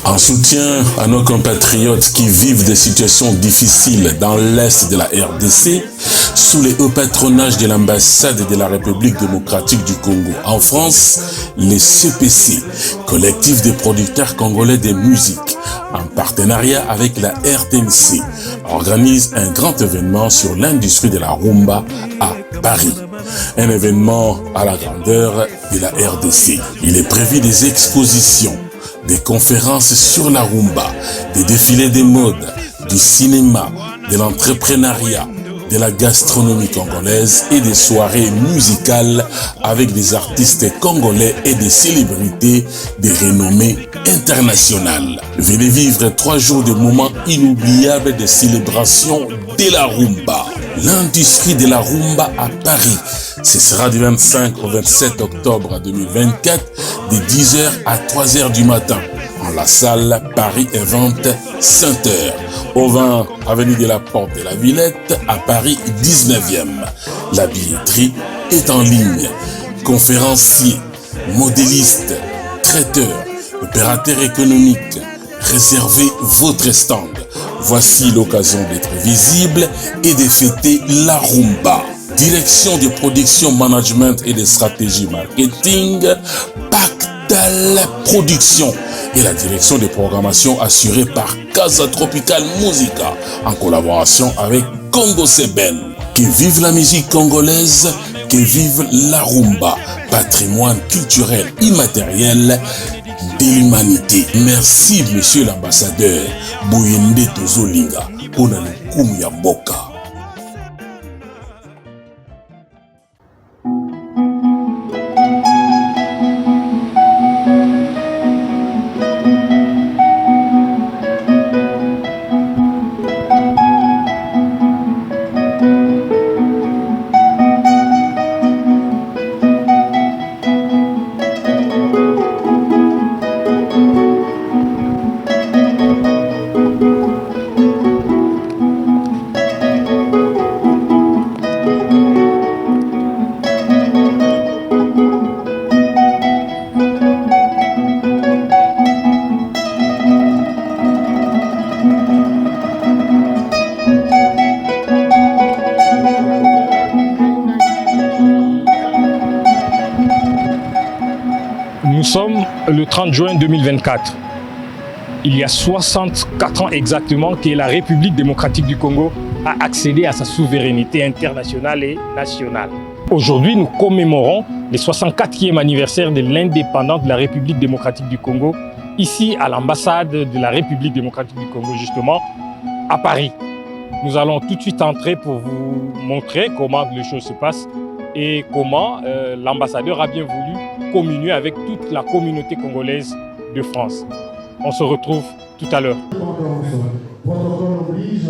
En soutien à nos compatriotes qui vivent des situations difficiles dans l'est de la RDC, sous le haut patronage de l'ambassade de la République démocratique du Congo en France, les CPC, collectif des producteurs congolais de musique, en partenariat avec la RTNC, organise un grand événement sur l'industrie de la rumba à Paris. Un événement à la grandeur de la RDC. Il est prévu des expositions, des conférences sur la rumba, des défilés de mode, du cinéma, de l'entrepreneuriat, de la gastronomie congolaise et des soirées musicales avec des artistes congolais et des célébrités de renommée internationale. Venez vivre 3 jours de moments inoubliables de célébration de la rumba. L'industrie de la rumba à Paris. Ce sera du 25 au 27 octobre 2024, de 10h à 3h du matin, en la salle Paris Event Center, au 20 avenue de la Porte de la Villette, à Paris 19e. La billetterie est en ligne. Conférenciers, modélistes, traiteurs, opérateurs économiques, réservez votre stand. Voici l'occasion d'être visible et de fêter la rumba. Direction de production, management et de stratégie marketing, Pactal Production. Et la direction de programmation assurée par Casa Tropical Musica en collaboration avec Congo Seben. Que vive la musique congolaise, que vive la rumba, patrimoine culturel immatériel de l'humanité. Merci, monsieur l'ambassadeur Boyende Tozolinga, pour la lukumu ya mboka. Nous sommes le 30 juin 2024. Il y a 64 ans exactement que la République démocratique du Congo a accédé à sa souveraineté internationale et nationale. Aujourd'hui, nous commémorons le 64e anniversaire de l'indépendance de la République démocratique du Congo, ici à l'ambassade de la République démocratique du Congo, justement, à Paris. Nous allons tout de suite entrer pour vous montrer comment les choses se passent et comment l'ambassadeur a bien voulu communier avec toute la communauté congolaise de France. On se retrouve tout à l'heure. Protocole oblige,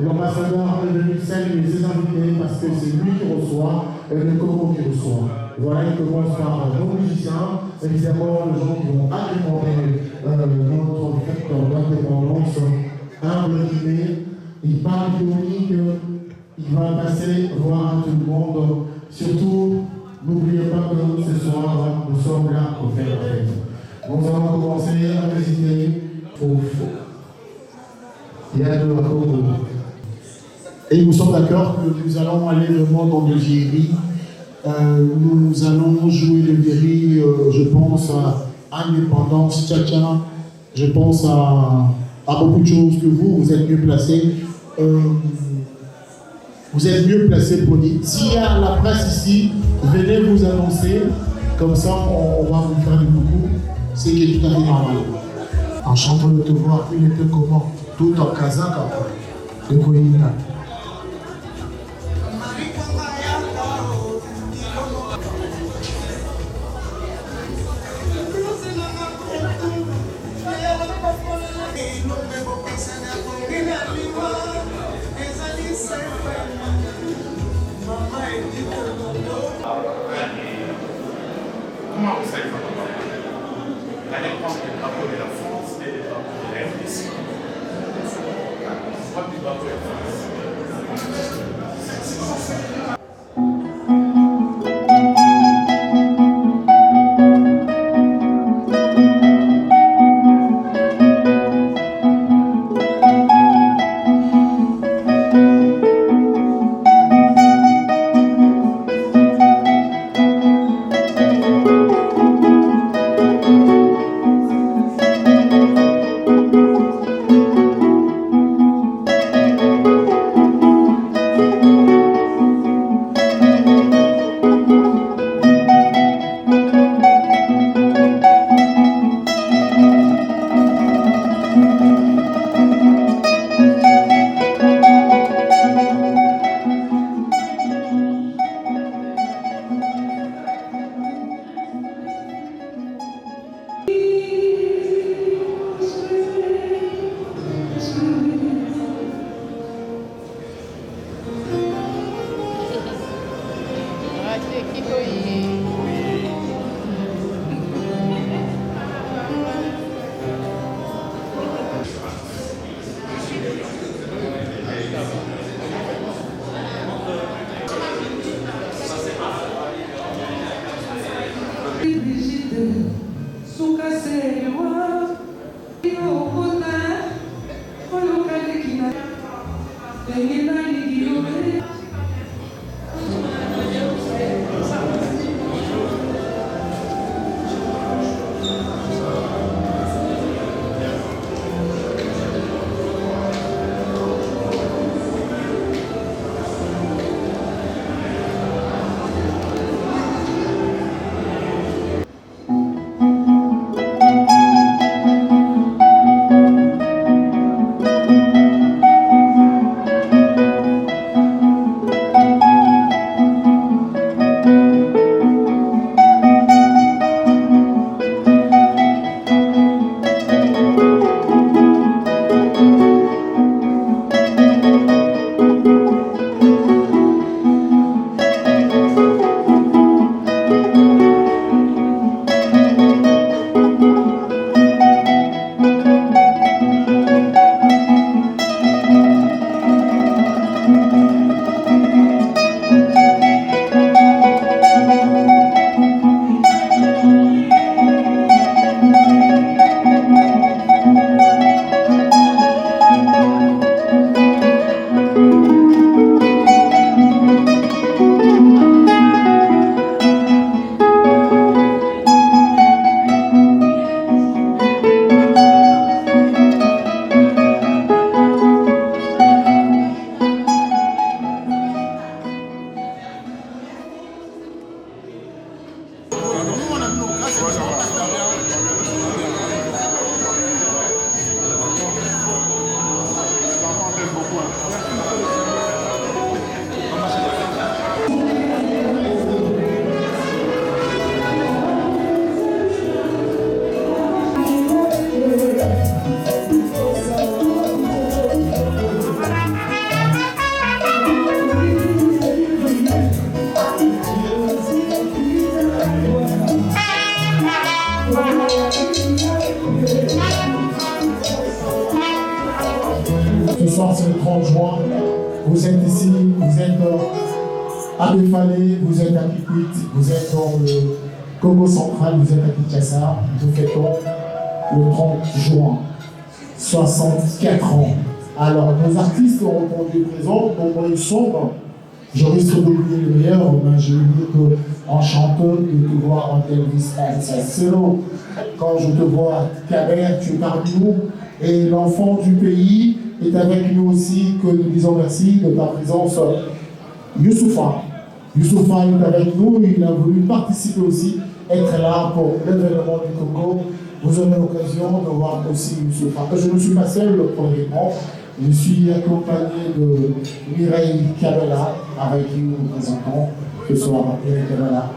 l'ambassadeur est venu saluer ses invités parce que c'est lui qui reçoit et le Congo qui reçoit. Voilà, il commence par nos musiciens, évidemment les gens qui vont agrémenter notre fête d'indépendance, humble dîner. Il parle ironique, il va passer voir tout le monde. Surtout, n'oubliez pas que ce soir, nous sommes là pour faire la fête. Nous allons commencer à visiter au théâtre de Congo. Et nous sommes d'accord que nous allons aller vraiment dans le Algérie. Nous allons jouer le Algérie, je pense à Indépendance, Tchatcha. Je pense à beaucoup de choses que vous êtes mieux placés. Vous êtes mieux placés pour dire. S'il y a la presse ici, venez vous annoncer. Comme ça, on va vous faire du coucou. C'est qui est tout à fait normal. Enchanté de te voir, il était comment? Tout en kazakh après. De Koïna. Comment vous savez la défense des drapeaux de la France et des drapeaux de la RDC. Pas du drapeau de la France. Ce soir, c'est le 30 juin. Vous êtes ici, vous êtes à Befalé, vous êtes à Kikwit, vous êtes dans le Congo central, vous êtes à Kinshasa. Nous fêtons le 30 juin, 64 ans. Alors, nos artistes ont répondu présent, donc ils sont. Je risque d'oublier le meilleur, mais j'ai oublié qu'en chanteur, de te voir en Elvis Solo. Quand je te vois, Kader, tu es parmi nous, et l'enfant du pays est avec nous aussi, que nous disons merci de ta présence. Youssoufa. Youssoufa est avec nous, il a voulu participer aussi, être là pour l'événement du Congo. Vous aurez l'occasion de voir aussi Youssoufa. Je ne suis pas seul pour l'événement. Je suis accompagné de Mireille Kabela, avec qui nous nous présentons ce soir. Mireille Kabela.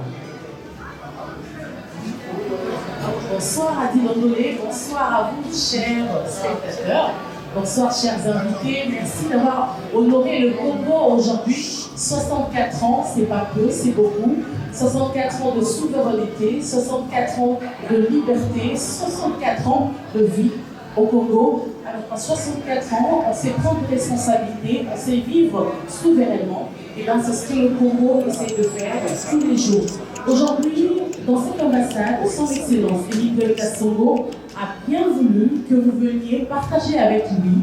Bonsoir à Dilondolé, bonsoir à vous, chers spectateurs. Bonsoir, chers invités. Merci d'avoir honoré le Congo aujourd'hui. 64 ans, c'est pas peu, c'est beaucoup. 64 ans de souveraineté, 64 ans de liberté, 64 ans de vie au Congo. Alors, à 64 ans, on sait prendre des responsabilités, on sait vivre souverainement. Et bien, c'est ce que le Congo essaie de faire tous les jours. Aujourd'hui, dans cette ambassade, son Excellence Félix Del Casongo a bien voulu que vous veniez partager avec lui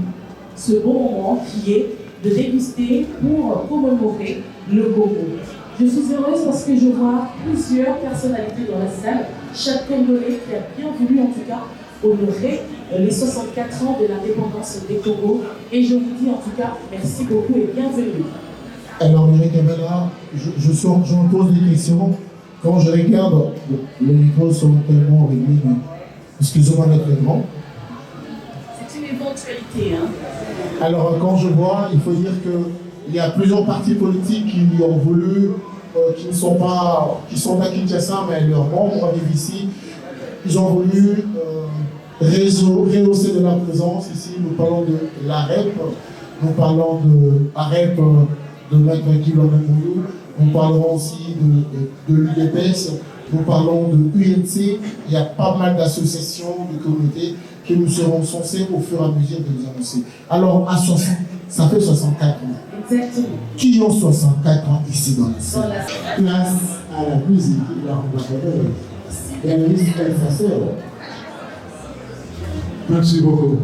ce beau moment qui est de déguster pour commémorer le Congo. Je suis heureuse parce que je vois plusieurs personnalités dans la salle, chaque Congolais qui a bien voulu en tout cas honorer les 64 ans de l'indépendance des Congo. Et je vous dis en tout cas merci beaucoup et bienvenue. Alors, Mireille Kabela, je me pose des questions. Quand je regarde, les micros sont tellement réglés, excusez-moi naturellement. C'est une éventualité. Hein. Alors, quand je vois, il faut dire qu'il y a plusieurs partis politiques qui ont voulu, qui sont à Kinshasa, mais leurs membres vivent ici. Ils ont voulu rehausser de la présence ici. Nous parlons de l'AREP, nous parlons de l'AREP de Maître Guillaume Mouyou. Nous parlerons aussi de l'UDPS, nous parlons de UNC. Il y a pas mal d'associations, de communautés que nous serons censés au fur et à mesure de nous annoncer. Alors, à 60, ça fait 64 ans. Exactement. Qui ont 64 ans ici dans la salle? Place à la musique, la ambassadeur. Et à la musique Merci beaucoup.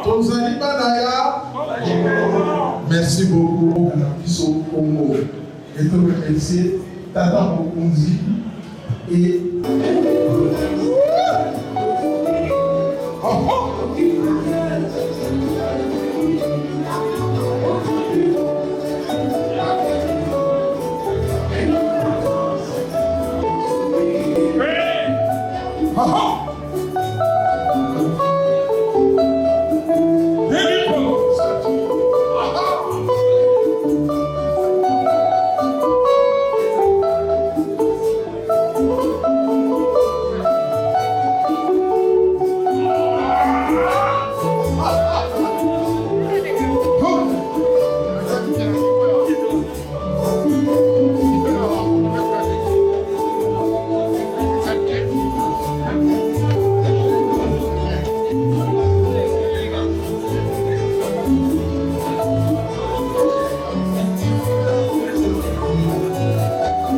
Ozali Banaya. Merci beaucoup à la puce au Congo. Et tout le merci, Tata Mokunzi et...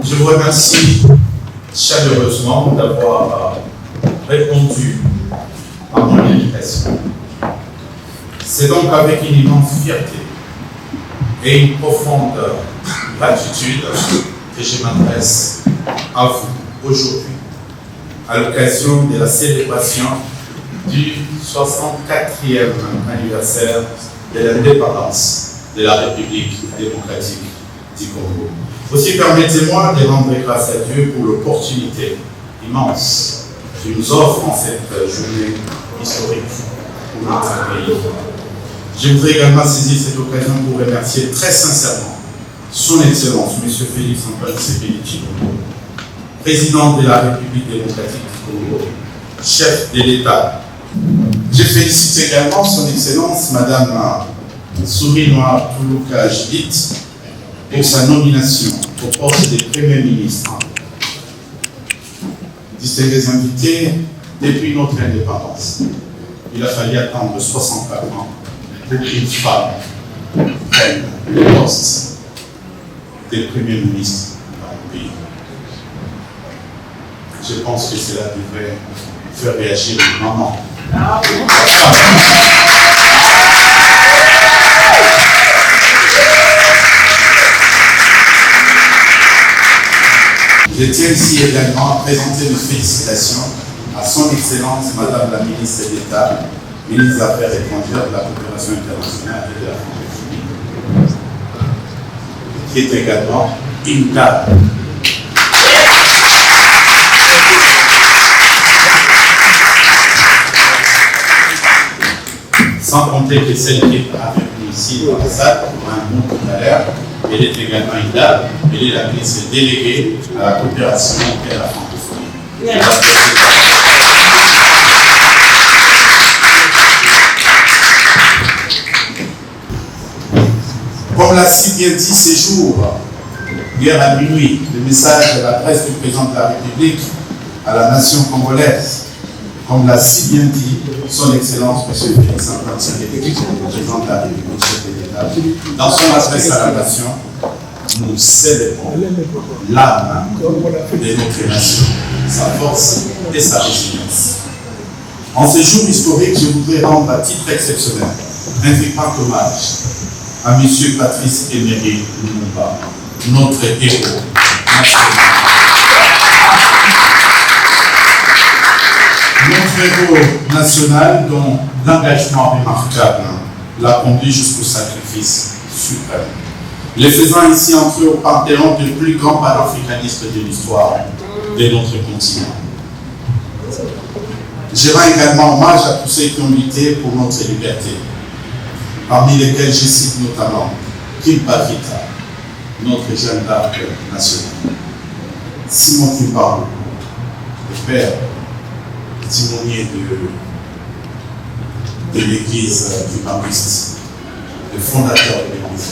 Je vous remercie chaleureusement d'avoir répondu à mon invitation. C'est donc avec une immense fierté et une profonde gratitude que je m'adresse à vous aujourd'hui, à l'occasion de la célébration du 64e anniversaire de l'indépendance de la République démocratique du Congo. Aussi, permettez-moi de rendre grâce à Dieu pour l'opportunité immense qu'il nous offre en cette journée historique pour notre pays. Je voudrais également saisir cette occasion pour remercier très sincèrement Son Excellence, M. Félix Antoine Tshisekedi Tshilombo, président de la République démocratique du Congo, chef de l'État. Je félicite également Son Excellence, Madame Souris-Noire Toulouka Judith, pour sa nomination au poste de Premier ministre. Distingués invités, depuis notre indépendance, il a fallu attendre 64 ans pour qu'une femme prenne le poste de Premier ministre dans le pays. Je pense que cela devrait faire réagir les mamans. Je tiens ici également à présenter mes félicitations à Son Excellence Madame la Ministre d'État, Ministre des Affaires étrangères, de la coopération internationale et de la francophonie, qui est également une dame. Sans compter que celle qui est avec nous ici dans la salle, pour un mot tout à l'heure, elle est également une dame, elle est la ministre déléguée à la coopération et à la francophonie. Comme l'a si bien dit ces jours, hier à minuit, le message de la presse du président de la République à la nation congolaise, comme l'a si bien dit Son Excellence M. Félix Antoine Tshisekedi, président de la République, chef de l'État, dans son adresse à la nation, nous célébrons l'âme de notre nation, sa force et sa résilience. En ce jour historique, je voudrais rendre à titre exceptionnel un vibrant hommage à M. Patrice Emery Lumumba, notre héros national. Notre héros national dont l'engagement remarquable l'a conduit jusqu'au sacrifice suprême, les faisant ici entrer au panthéon du plus grand panafricaniste de l'histoire de notre continent. Je rends également hommage à tous ceux qui ont lutté pour notre liberté, parmi lesquels je cite notamment Kimpa Kita, notre Jeanne d'Arc national, Simon Kimpa, le père timonier de l'église du Baptiste, le fondateur de l'église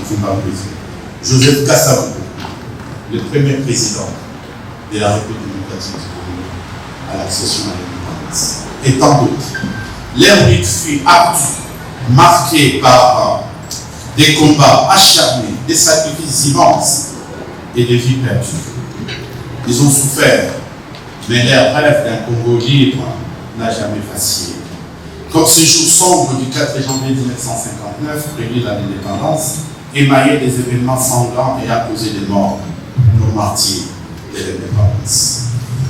du Baptiste, Joseph Kassabou, le premier président de la République démocratique du Congo à l'accession à l'indépendance, et tant d'autres. Leur lutte fut ardue, marquée par des combats acharnés, des sacrifices immenses et des vies perdues. Ils ont souffert, mais leur rêve d'un Congo libre n'a jamais vacillé. Comme ce jour sombre du 4 janvier 1959, prélude à l'indépendance, émaillé des événements sanglants et a causé des morts, nos martyrs de l'indépendance.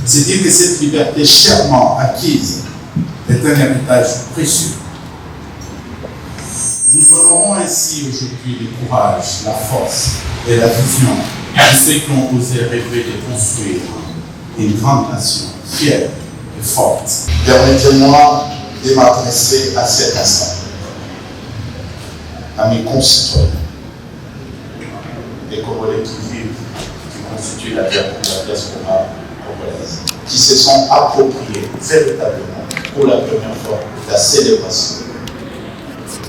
C'est dire que cette liberté chèrement acquise est un héritage précieux. Nous honorons ainsi aujourd'hui le courage, la force et la vision de ceux qui ont osé rêver de construire une grande nation fière et forte. Permettez-moi de m'adresser à cet instant à mes concitoyens, les Congolais qui vivent, qui constituent la diaspora congolaise, qui se sont appropriés véritablement pour la première fois la célébration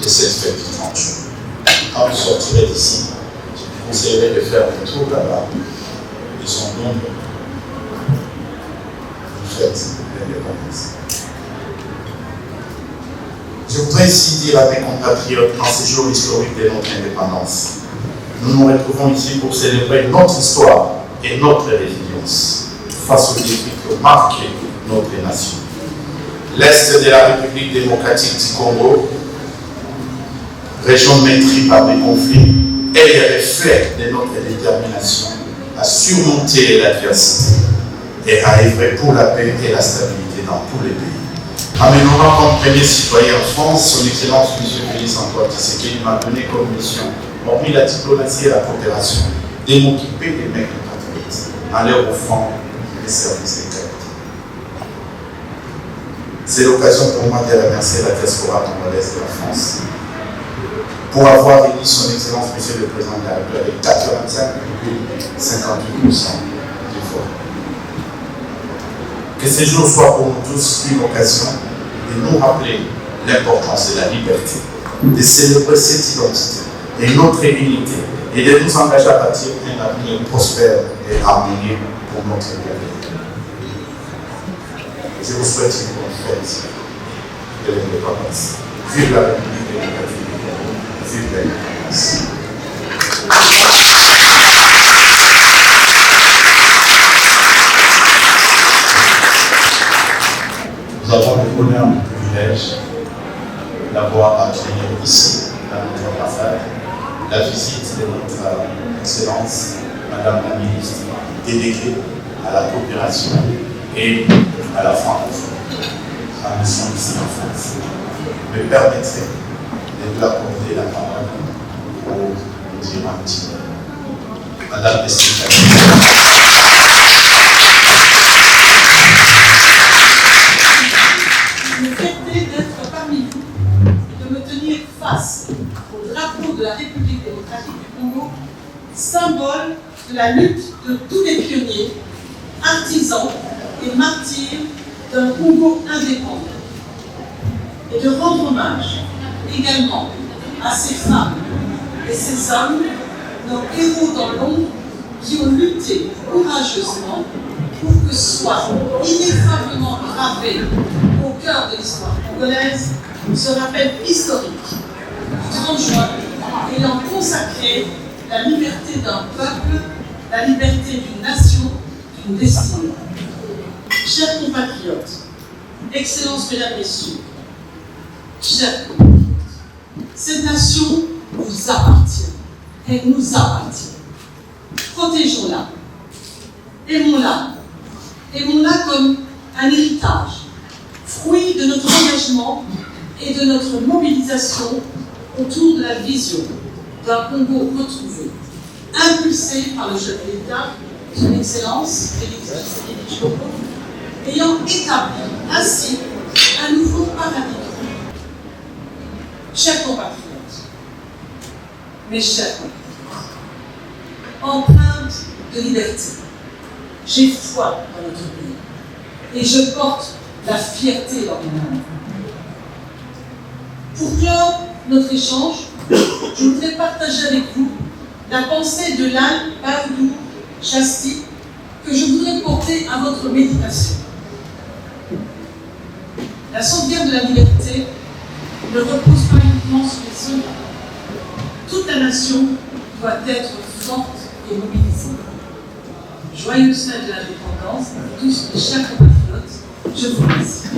de cette fête du 30 juin. Quand vous sortirez d'ici, je vous conseillerais de faire un tour là-bas. Ils sont nombreux. Une fête d'indépendance. Je voudrais ici dire à mes compatriotes, en ce jour historique de notre indépendance, nous nous retrouvons ici pour célébrer notre histoire et notre résilience face aux défis qui marquent notre nation. L'Est de la République démocratique du Congo, région maîtrisée par des conflits, est le reflet de notre détermination à surmonter l'adversité et à œuvrer pour la paix et la stabilité dans tous les pays. En me nommant comme premier citoyen en France, son Excellence M. Félix Antoine Tshisekedi m'a donné comme mission, hormis la diplomatie et la coopération, de m'occuper des mes compatriotes en leur offrant les services de qualité. C'est l'occasion pour moi de remercier la diaspora congolaise de la France pour avoir élu son Excellence M. le Président de la République avec 85,58% du vote. Que ce jour soit pour nous tous une occasion de nous rappeler l'importance de la liberté, de célébrer cette identité et notre unité et de nous engager à bâtir un avenir prospère et harmonieux pour notre pays. Je vous souhaite une bonne fête de l'indépendance. Vive la République démocratique du Congo, vive l'indépendance. Nous avons le honneur et le privilège d'avoir accueilli ici, à notre ambassade, la visite de notre Excellence, Madame la Ministre, déléguée à la coopération et à la francophonie. À mission ici en France. Me permettrait de vous accorder la parole pour nous dire un petit peu. Madame Estéphane. Une fierté d'être parmi vous et de me tenir face au drapeau de la République démocratique du Congo, symbole de la lutte de tous les pionniers, artisans et martyrs d'un Congo indépendant. Et de rendre hommage également à ces femmes et ces hommes, nos héros dans l'ombre, qui ont lutté courageusement pour que soit ineffablement gravé au cœur de l'histoire congolaise ce rappel historique du 30 juin ayant consacré la liberté d'un peuple, la liberté d'une nation, d'une destinée. Chers compatriotes, Excellences, Mesdames, Messieurs, chers compatriotes, cette nation vous appartient. Elle nous appartient. Protégeons-la. Aimons-la. Aimons-la comme un héritage, fruit de notre engagement et de notre mobilisation autour de la vision d'un Congo retrouvé, impulsé par le chef de l'État, son Excellence Félix Tshisekedi, ayant établi ainsi un nouveau paradigme. Chers compatriotes, mes chers compatriotes, empreinte de liberté, j'ai foi dans notre pays et je porte la fierté dans mon âme. Pour clore notre échange, je voudrais partager avec vous la pensée de l'âne Baoudou Chasti que je voudrais porter à votre méditation. La sauvegarde de la liberté ne repose pas uniquement sur les soldats. Toute la nation doit être forte et mobilisée. Joyeuse fête de l'indépendance à tous mes chers compatriotes. Je vous remercie.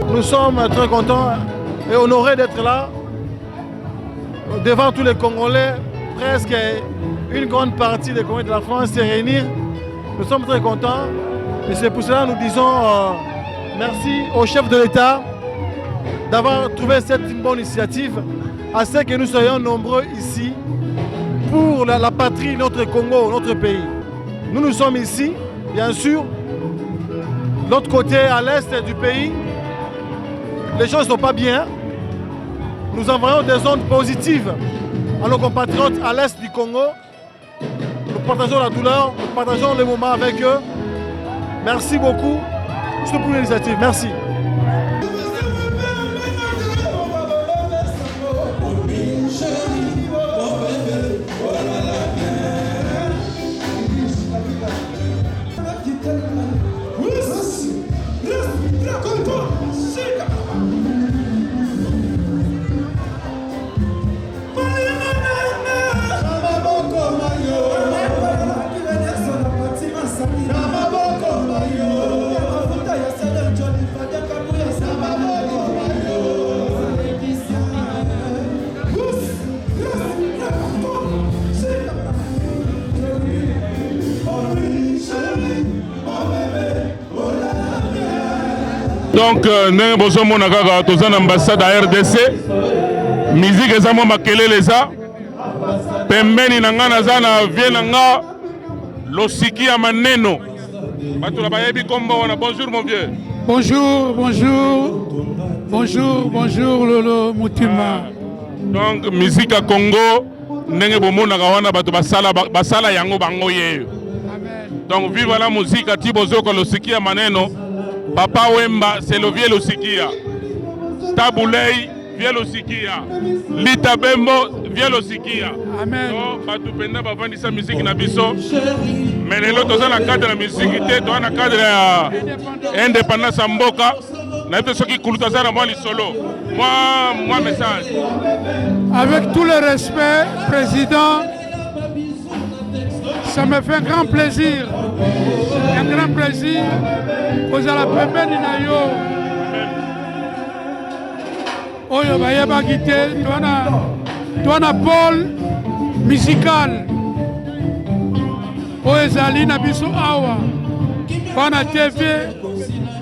Nous sommes très contents et honorés d'être là devant tous les Congolais. Presque une grande partie des Congolais de la France s'est réunie. Nous sommes très contents et c'est pour cela que nous disons merci au chef de l'État d'avoir trouvé cette bonne initiative, à ce que nous soyons nombreux ici pour la patrie, notre Congo, notre pays. Nous sommes ici, bien sûr, de l'autre côté, à l'est du pays. Les choses ne sont pas bien. Nous envoyons des ondes positives à nos compatriotes à l'est du Congo. Nous partageons la douleur, nous partageons les moments avec eux. Merci beaucoup. C'est pour l'initiative. Merci. Donc, nous avons l'ambassade à RDC. Musique est makelele les a. Pembeni nanga nazana vienanga losiki ya maneno. Batula bayebi kombo wana. Bonjour mon vieux. Bonjour, bonjour. Bonjour, bonjour Lolo Mutima. Donc musique à Congo ndenge bomona wana bato basala yango bango yeyo. Donc vive la musique à Tibozoko losiki ya maneno. Papa Wemba c'est le vieux losikia. Tabulei vieux losikia. Lita Bembo vieux losikia. Amen. Donc batu penda bavandi sa musique na biso. Mais les autres dans la cadre de la musique, dans le cadre de l'indépendance à Mboka, ceux qui coulent dans moi solo. Moi message. Avec tout le respect, Président, ça me fait un grand plaisir. Un grand plaisir. Vous allez la première Ninayo. Oyo Bayeba Guité, tu as un pôle musical. Oyo ezali na biso awa bana TV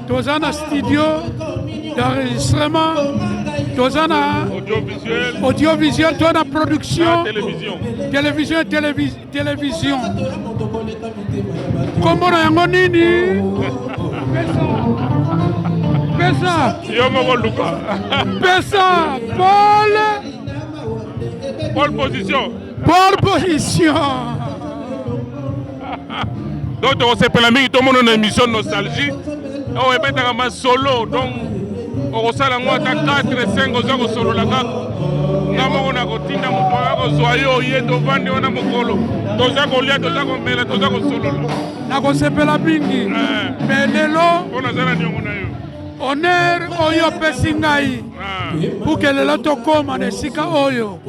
toza na studio d'enregistrement toza na audiovisuel toza na production télévision kombo na yango nini pesa Paul position. Donc on s'est pris tout le monde dans une émission nostalgie. On est maintenant en solo. Donc on s'est là 4 5 ans solo là. On a continué à soyez devant on a mokolo. Toza kolia toza komela toza solo là. Na ko sepela bingi. Mais lelo on a zana nyongo na yo. Honneur oyo pesingai. Pour que lelo to koma na sika oyo.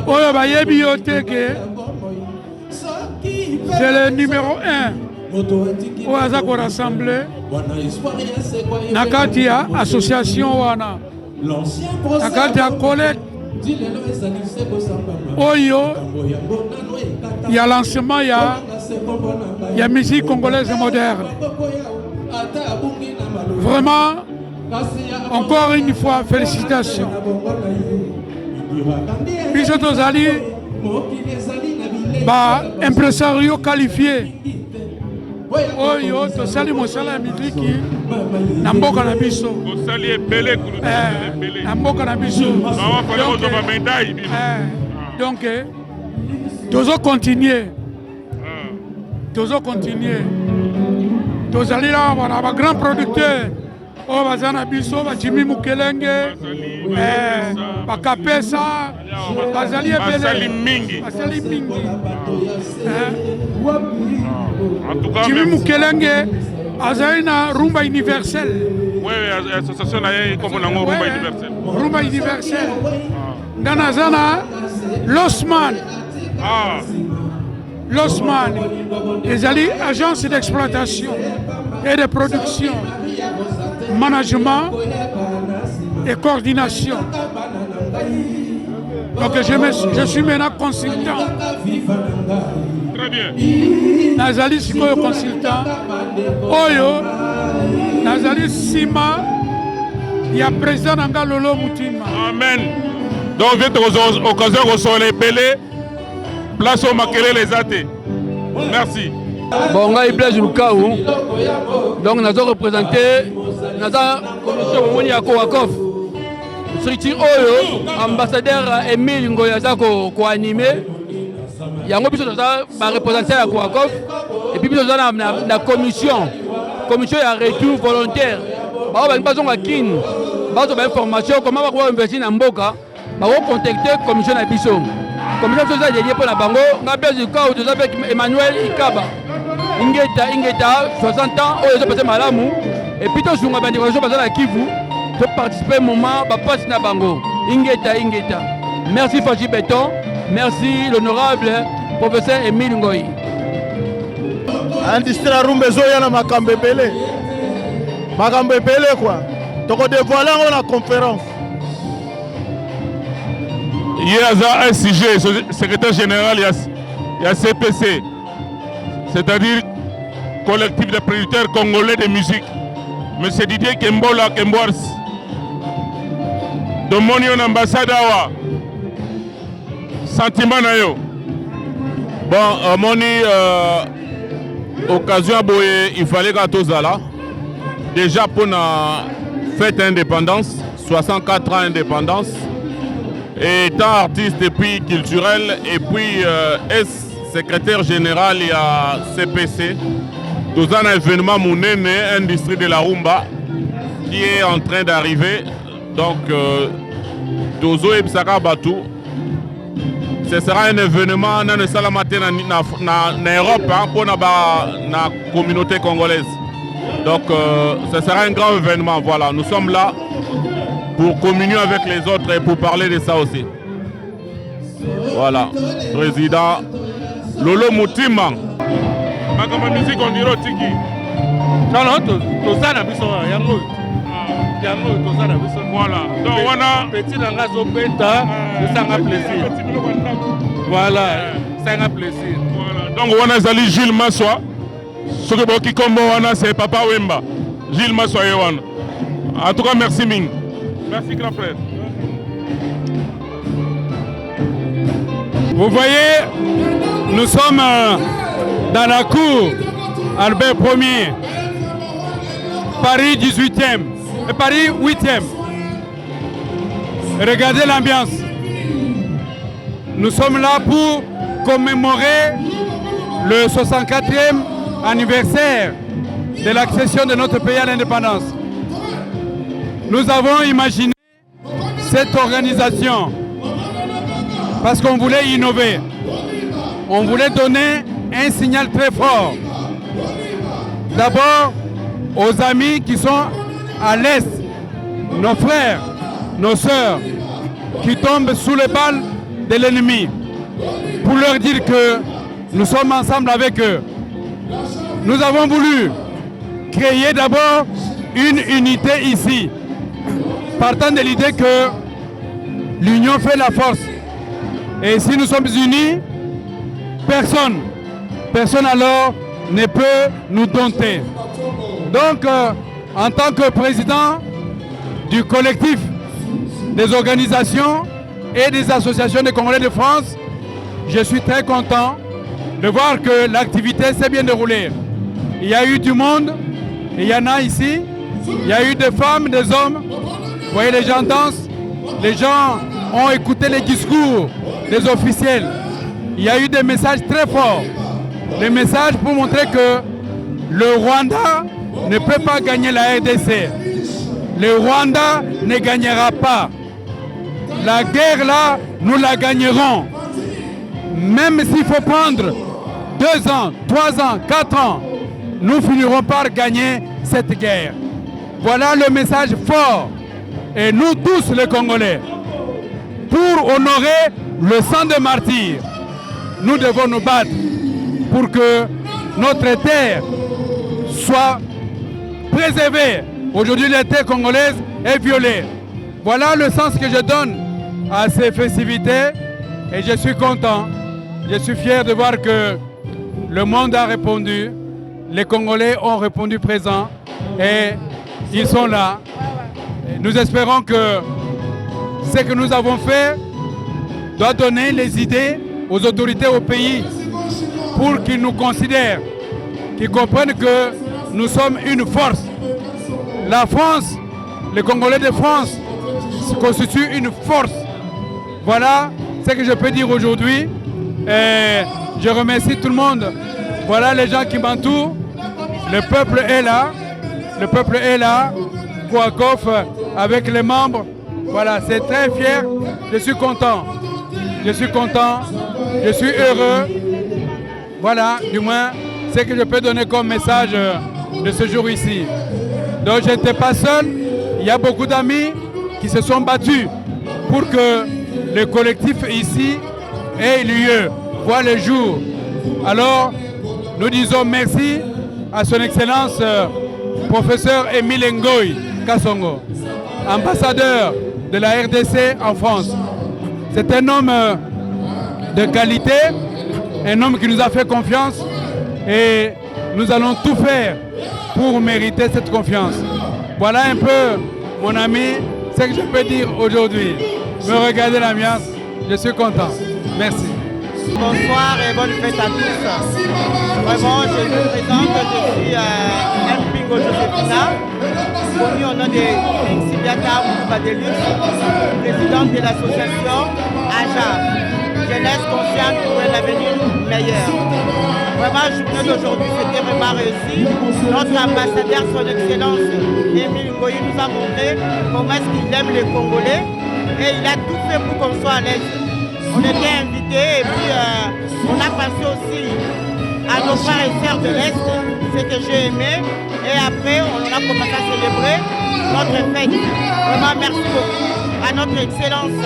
Oyo bayebi yo teke c'est le numéro 1 où aza ko rassembler na kati ya association wana na kati ya collecte oyo ya lancement ya musique congolaise moderne. Vraiment, encore une fois, félicitations. Biso tozali ba impresario qualifié oyo tosali mosala ya miziki na mboka na biso na mboka na biso donc tozo continuer tozali la wana ba grand producteur oyo baza na biso bajimi mukelenge bakapesa bazali ebele basali mingi jimi mukelenge azali na rumba universelle rumba universelle ngana aza na Losman ezali agence d'exploitation et de production, management et coordination. Donc je suis maintenant consultant. Très bien. Nazali sikoyo consultant. Oyo Nazali Sima ya président nanga Lolo Mutima. Amen. Donc vite occasion de se les place au Makele les athées. Merci. Bon, on a eu plaisir Lukaou. Donc, nous avons représenté la commission de Kouakov. Structure Oyo, ambassadeur Emile Ngoyaza ko animé. Il y a un peu de représenté à Kouakov. Et puis, nous avons la commission. Commission de retour volontaire. Nous avons une information. Comment on va investir dans Mboka. Nous avons contacté la commission de Bisson. Comme ça, vous avez dit pour la bango, on a besoin du cas où avec Emmanuel Ikaba. Ingeta, 60 ans, où ils ont passé Malamou. Et puis, tout le monde a dit que Kivu, de participer au moment, de passer na bango. Ingeta. Merci Faji Béton. Merci l'honorable professeur Emile Ngoyi. Industrie à Rumbezo, il y a Makambepele. Makambepele, quoi. Donc, on dévoile la conférence. Il y a un sujet, secrétaire général, il y a CPC, c'est-à-dire collectif de producteurs congolais de musique. M. Didier Kembola Kembwars, de mon ambassade awa, sentiment na yo. Bon, moni occasion boye, il fallait que tous là. Déjà pour la fête indépendance, 64 ans indépendance. Étant artiste et puis culturel et puis secrétaire général il y a CPC, nous avons un événement Mounene, industrie de la rumba qui est en train d'arriver. Donc Dozo et Psaka Batou, ce sera un événement dans le Salamate en Europe pour la communauté congolaise. Donc ce sera un grand événement. Voilà, nous sommes là pour communier avec les autres et pour parler de ça aussi. Voilà, président Lolo Mutima. Ma musique on dirait Tiki. Non, tout ça n'a pas besoin. Voilà, donc on a petit langazo beta, ça a plaisir. Voilà, ça a plaisir. Voilà, donc on a Zali Gilles Massoa. Ce qui combo on a c'est Papa Wemba. Gilles Massoa Yohan. En tout cas, merci Ming. Merci grand frère. Vous voyez, nous sommes dans la cour Albert Ier, Paris 18e et Paris 8e. Regardez l'ambiance. Nous sommes là pour commémorer le 64e anniversaire de l'accession de notre pays à l'indépendance. Nous avons imaginé cette organisation parce qu'on voulait innover. On voulait donner un signal très fort. D'abord aux amis qui sont à l'est, nos frères, nos sœurs, qui tombent sous les balles de l'ennemi, pour leur dire que nous sommes ensemble avec eux. Nous avons voulu créer d'abord une unité ici, partant de l'idée que l'union fait la force. Et si nous sommes unis, personne alors ne peut nous dompter. Donc, en tant que président du collectif des organisations et des associations des Congolais de France, je suis très content de voir que l'activité s'est bien déroulée. Il y a eu du monde, il y en a ici, il y a eu des femmes, des hommes. Vous voyez, les gens dansent, les gens ont écouté les discours des officiels. Il y a eu des messages très forts, des messages pour montrer que le Rwanda ne peut pas gagner la RDC. Le Rwanda ne gagnera pas. La guerre là, nous la gagnerons. Même s'il faut prendre 2 ans, 3 ans, 4 ans, nous finirons par gagner cette guerre. Voilà le message fort. Et nous tous les Congolais, pour honorer le sang de martyrs, nous devons nous battre pour que notre terre soit préservée. Aujourd'hui, la terre congolaise est violée. Voilà le sens que je donne à ces festivités et je suis content. Je suis fier de voir que le monde a répondu, les Congolais ont répondu présent et ils sont là. Et nous espérons que ce que nous avons fait doit donner les idées aux autorités au pays pour qu'ils nous considèrent, qu'ils comprennent que nous sommes une force. La France, les Congolais de France constituent une force. Voilà ce que je peux dire aujourd'hui. Et je remercie tout le monde. Voilà les gens qui m'entourent. Le peuple est là. Le peuple est là. Kouakof avec les membres. Voilà, c'est très fier. Je suis content. Je suis content. Je suis heureux. Voilà, du moins, ce que je peux donner comme message de ce jour ici. Donc je n'étais pas seul. Il y a beaucoup d'amis qui se sont battus pour que le collectif ici ait lieu, voit le jour. Alors, nous disons merci à son Excellence professeur Émile Ngoï Kasongo, ambassadeur de la RDC en France. C'est un homme de qualité, un homme qui nous a fait confiance et nous allons tout faire pour mériter cette confiance. Voilà un peu, mon ami, ce que je peux dire aujourd'hui. Me regardez l'ambiance, je suis content. Merci. Bonsoir et bonne fête à tous. Vraiment, je me présente, je suis Mpingo Josephina, connu au nom de Sibiata Moubadelus, présidente de l'association AJA, Jeunesse consciente pour un avenir meilleur. Vraiment, la journée d'aujourd'hui, c'était vraiment réussi. Notre ambassadeur, son Excellence, Émile Ngoï, nous a montré comment est-ce qu'il aime les Congolais et il a tout fait pour qu'on soit à l'aise. On était invités et puis on a pensé aussi à nos frères et sœurs de l'Est, ce que j'ai aimé. Et après, on a commencé à célébrer notre fête. Vraiment, merci beaucoup à notre Excellence, M.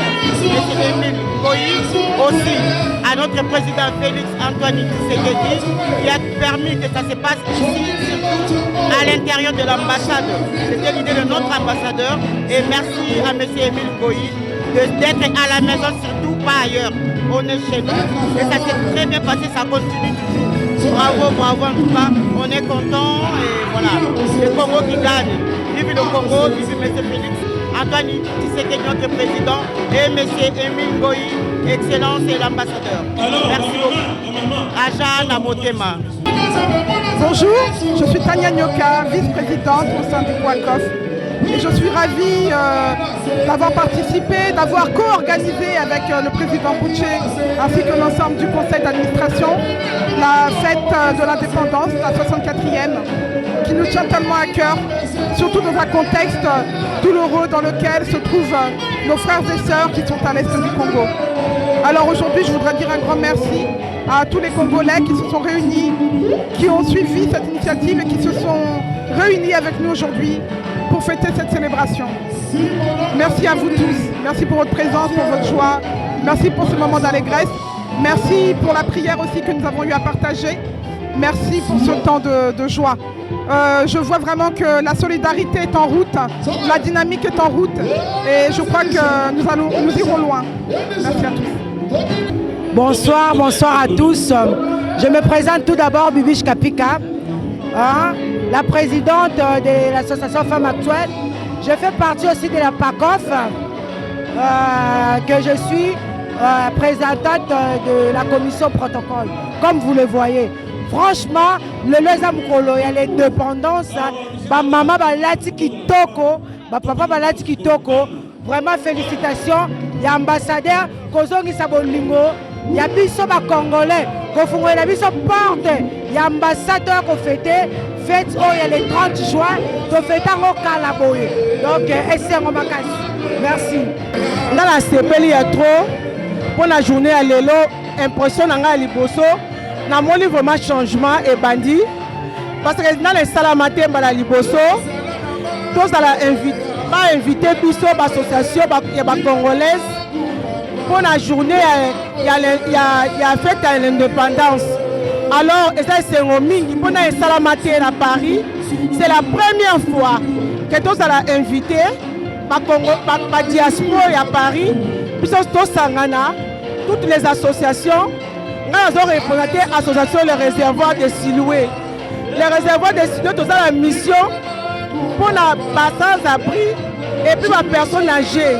Émile Ngoï, aussi à notre président Félix Antoine Tshisekedi, qui a permis que ça se passe ici, surtout à l'intérieur de l'ambassade. C'était l'idée de notre ambassadeur. Et merci à M. Émile Ngoï d'être à la maison, surtout pas ailleurs. On est chez nous et ça s'est très bien passé, ça continue toujours. Bravo, bravo en tout cas, on est content et voilà. Le Congo qui gagne. Vive le Congo, vive M. Félix Antoine Tshisekedi, notre président, et M. Émile Ngoï, Excellence et l'ambassadeur. Merci beaucoup. Aja Namotema. Bonjour, je suis Tania Nyoka, vice-présidente au sein du Kouakof. Et je suis ravie d'avoir participé, d'avoir co-organisé avec le président Boucher ainsi que l'ensemble du conseil d'administration la fête de l'indépendance, la 64e, qui nous tient tellement à cœur, surtout dans un contexte douloureux dans lequel se trouvent nos frères et sœurs qui sont à l'est du Congo. Alors aujourd'hui, je voudrais dire un grand merci à tous les Congolais qui se sont réunis, qui ont suivi cette initiative et qui se sont réunis avec nous aujourd'hui pour fêter cette célébration. Merci à vous tous. Merci pour votre présence, pour votre joie. Merci pour ce moment d'allégresse. Merci pour la prière aussi que nous avons eu à partager. Merci pour ce temps de joie. Je vois vraiment que la solidarité est en route, la dynamique est en route et je crois que nous irons loin. Merci à tous. Bonsoir, bonsoir à tous. Je me présente tout d'abord Bibiche Kapika, la présidente de l'association Femmes Actuelles. Je fais partie aussi de la PACOF, que je suis présidente de la commission protocole, comme vous le voyez. Franchement, le Lezamukolo, il y a l'indépendance, maman balati kitoko, papa balati kitoko. Vraiment félicitations. Il y a ambassadeur Kozongi Sabolingo, il y a biso ba congolais, Kofungo la biso porte, il y a ambassadeur ko fêter fête oh il y a le 30 juin, to fêter au Kalaboye. Donc essayons makasi. Merci. Dans la CPL il y a trop pour la journée à l'élo, impression nanga liboso. Na moni vraiment changement et bandit parce que dans les salamate bala liboso tous à la invité biso l'association ya ba congolaise pour la journée il y a fête à l'indépendance. Alors c'est mingi pour na salamate à Paris, c'est la première fois que tous à la invité ba diaspora à Paris biso tous sangana toutes les associations. Nous avons représenté l'association Les Réservoirs de Siloué. Les Réservoirs de Siloué, nous avons la mission pour les sans-abri et puis les personnes âgées.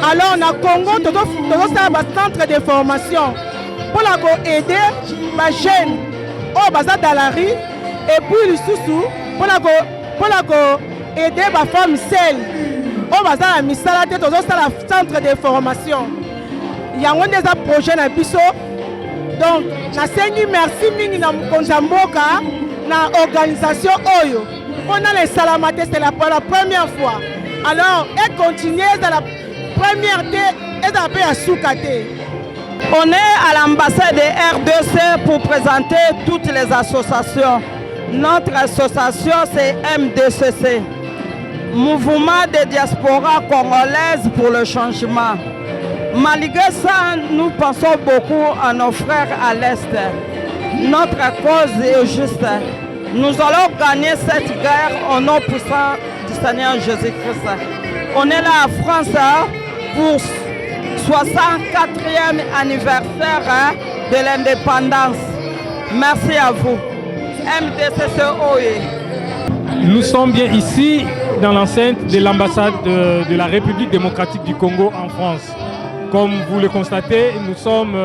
Alors, on a Congo, nous avons un centre de formation pour aider les jeunes au bazar dans la rue et puis les sous pour aider les femmes seules au bazar à Misala, nous avons un centre de formation. Il y a un projet dans Bisso. Donc, merci mingi na Mkonjamboka na organisation Oyo. On a les salamates, c'est pour la première fois. Alors, et continuer dans la première et à Soukate. On est à l'ambassade de RDC pour présenter toutes les associations. Notre association, c'est MDCC, Mouvement de Diaspora Congolaise pour le Changement. Malgré ça, nous pensons beaucoup à nos frères à l'Est. Notre cause est juste. Nous allons gagner cette guerre au nom puissant du Seigneur Jésus-Christ. On est là en France pour 64e anniversaire de l'indépendance. Merci à vous. MDCCOE. Nous sommes bien ici dans l'enceinte de l'ambassade de la République démocratique du Congo en France. Comme vous le constatez, nous sommes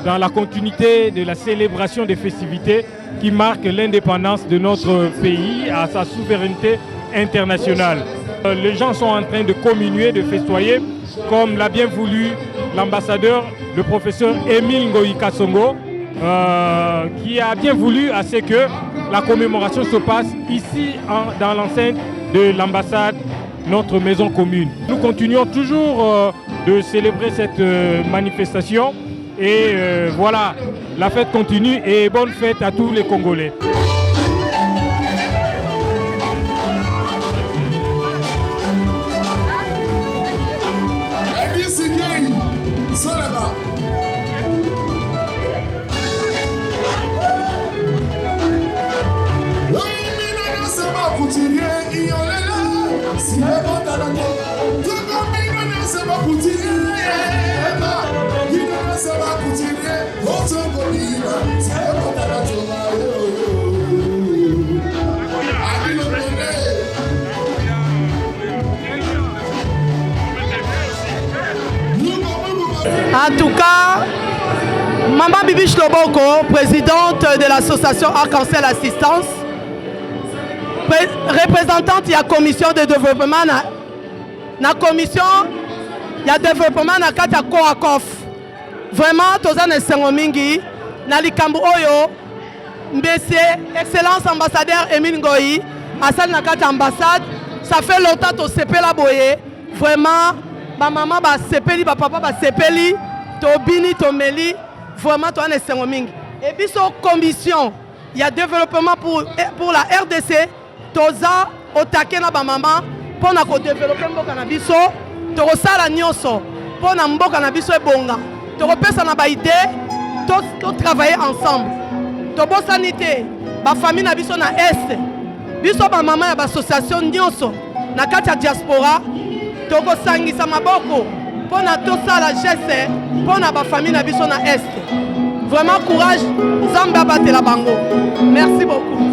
dans la continuité de la célébration des festivités qui marquent l'indépendance de notre pays à sa souveraineté internationale. Les gens sont en train de communier, de festoyer, comme l'a bien voulu l'ambassadeur, le professeur Émile Ngoyi Kasongo, qui a bien voulu à ce que la commémoration se passe ici dans l'enceinte de l'ambassade, notre maison commune. Nous continuons toujours de célébrer cette manifestation et voilà, la fête continue et bonne fête à tous les Congolais. En tout cas, Maman Bibiche Loboko, présidente de l'association Arc-en-Ciel Assistance, représentante de la commission de développement, la commission de développement na kati ya Coacof. Vraiment, toza na sengo mingi, na likambo oyo, mbese, excellence ambassadeur Émile Ngoyi, asali na kati ambassade, ça fait longtemps to sepela boye, vraiment, ba maman ba sepeli, ba papa ba sepeli, to bini, to meli, vraiment toza na sengo mingi. Et puis, sur commission, il y a développement pour la RDC, toza otake na ba maman, pour na ko développer mboka na biso, to sala nyonso, pour na mboka na biso ebonga. tokopesa na baide totravaille ensemble tobosani te bafamille na biso na este biso bamama ya bassociation nyonso na kati ya diaspora tokosangisa maboko mpo na tosala geste mpo na bafamille na biso na este. Vraiment courage, Nzambe abatela bango. Merci beaucoup.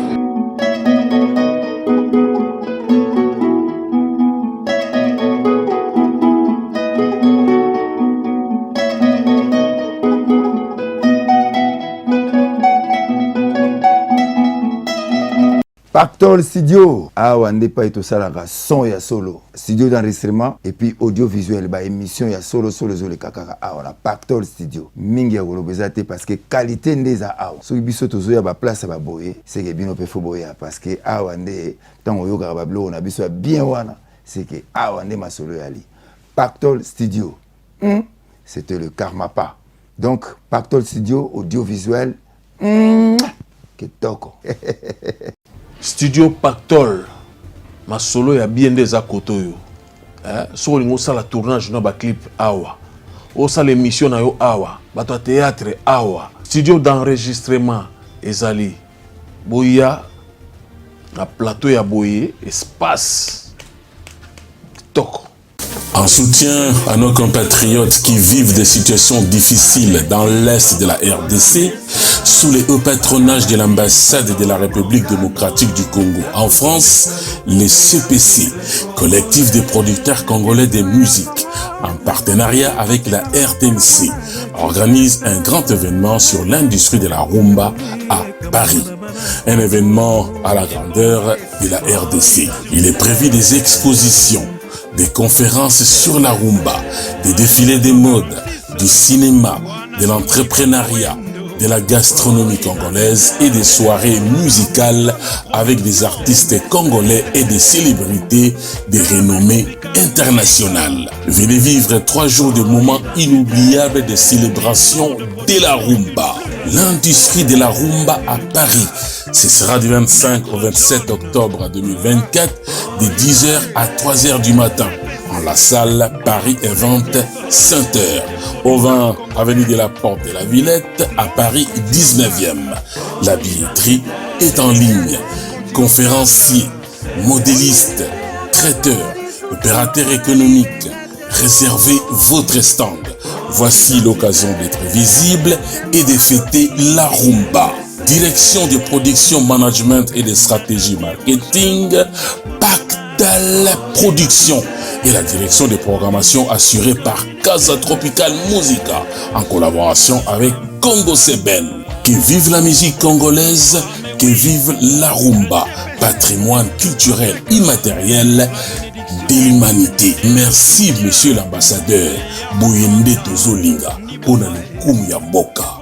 Pactole Studio, awa ndepa eto salaka son ya solo, studio d'enregistrement et puis audiovisuel ba émission ya solo zole kakaka awa na Pactole Studio. Mingi ya kolobeza te parce que qualité ndeza awa. So biso tozo ya ba place ba boye, c'est que bino pe fo boya parce que awa nde tango yoka ba blo na biso bien wana, c'est que awa nde masolo ya li. Pactole Studio. C'était le Karma pas. Donc Pactole Studio audiovisuel. Que toko. Studio Pactole masolo ya bien des akoto yo so lingo sala tournage na ba clip awa o sala émission na yo awa bato théâtre awa studio d'enregistrement ezali boya na plateau ya boye espace toko. En soutien à nos compatriotes qui vivent des situations difficiles dans l'est de la RDC, sous les hauts patronages de l'ambassade de la République démocratique du Congo en France, les CPC, collectif des producteurs congolais de musique, en partenariat avec la RTNC, organise un grand événement sur l'industrie de la rumba à Paris. Un événement à la grandeur de la RDC. Il est prévu des expositions, des conférences sur la rumba, des défilés de mode, du cinéma, de l'entrepreneuriat, de la gastronomie congolaise et des soirées musicales avec des artistes congolais et des célébrités de renommée internationale. Venez vivre 3 jours de moments inoubliables de célébration de la rumba. L'industrie de la rumba à Paris. Ce sera du 25 au 27 octobre 2024 de 10h à 3h du matin en la salle Paris Event Center au 20 avenue de la Porte de la Villette à Paris 19e. La billetterie est en ligne. Conférenciers, modélistes, traiteurs, opérateurs économiques, réservez votre stand. Voici l'occasion d'être visible et de fêter la rumba. Direction de production, management et de stratégie marketing, Pactole Production et la direction de programmation assurée par Casa Tropical Musica en collaboration avec Congo Seben. Que vive la musique congolaise, que vive la rumba, patrimoine culturel immatériel de l'humanité. Merci, monsieur l'ambassadeur Boyende Tozolinga, pour le Kumya Boka.